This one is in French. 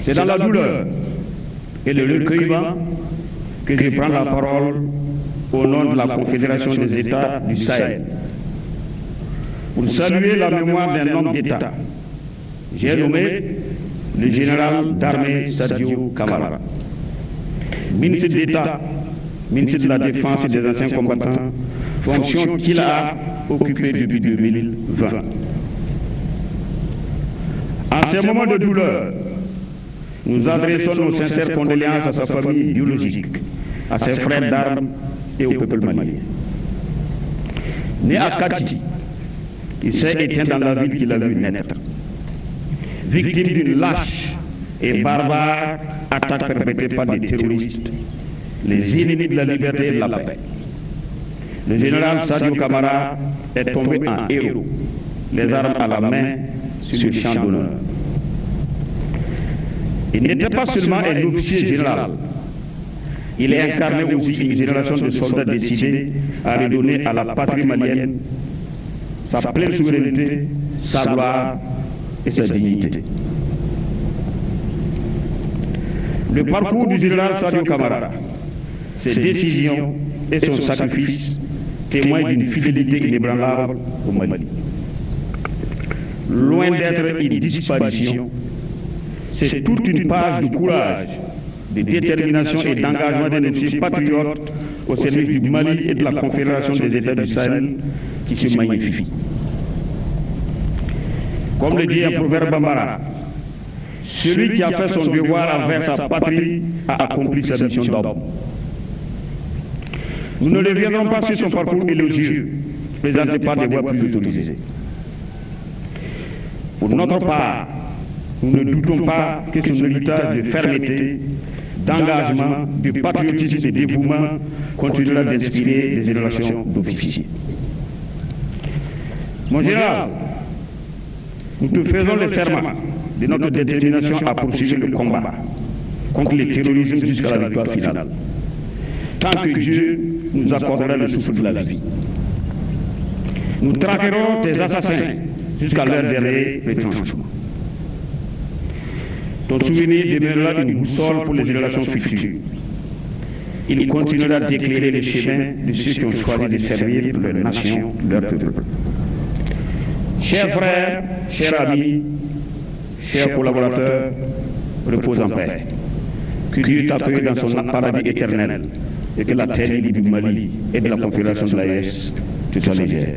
C'est dans la douleur et le recueillement que je prends la parole au nom de la Confédération des États du Sahel pour saluer la mémoire d'un homme d'État. J'ai nommé le général d'armée Sadio Camara, ministre d'État, ministre de la Défense et des anciens combattants, fonction qu'il a occupée depuis 2020. En ces moments de douleur, nous adressons nos sincères condoléances à sa famille biologique, à ses frères d'armes et au peuple malien. Né à Kati, il s'est éteint dans la ville qu'il a vu naître. Victime d'une lâche et barbare attaque perpétrée par des terroristes, les ennemis de la liberté et de la paix. Le général Sadio Camara est tombé en héros, les armes à la main sur le champ d'honneur. Il n'était pas seulement un officier général, il a incarné aussi une génération de soldats décidés à redonner à la patrie malienne sa pleine souveraineté, sa gloire et sa dignité. Le parcours du général Sadio Camara, ses décisions et son sacrifice témoignent d'une fidélité inébranlable au Mali. Loin d'être une disparition, c'est toute une page de courage, de détermination et d'engagement d'un officier patriote au service du Mali et de la Confédération des États du Sahel qui se magnifie. Comme le dit un proverbe bambara, celui qui a fait son devoir envers sa patrie a accompli sa mission d'homme. Nous ne reviendrons pas sur son parcours élogieux, présenté par des voix plus autorisées. Pour notre part, nous ne doutons pas que son héritage de fermeté, d'engagement, de patriotisme et de dévouement continuera d'inspirer des générations d'officiers. Mon général, nous te faisons le serment de notre détermination à poursuivre le combat contre le terrorisme jusqu'à la victoire finale, tant que Dieu nous accordera le souffle de la vie. Nous traquerons tes assassins jusqu'à leur dernier retranchement. Ton souvenir demeurera une boussole pour les générations futures. Il continuera d'éclairer les chemins de ceux qui ont choisi de servir leur nation, leur peuple. Chers frères, chers amis, chers collaborateurs, repose en paix. Que Dieu t'accueille dans son paradis éternel et que la terre du Mali et de la Confédération de l'AES te soit légère.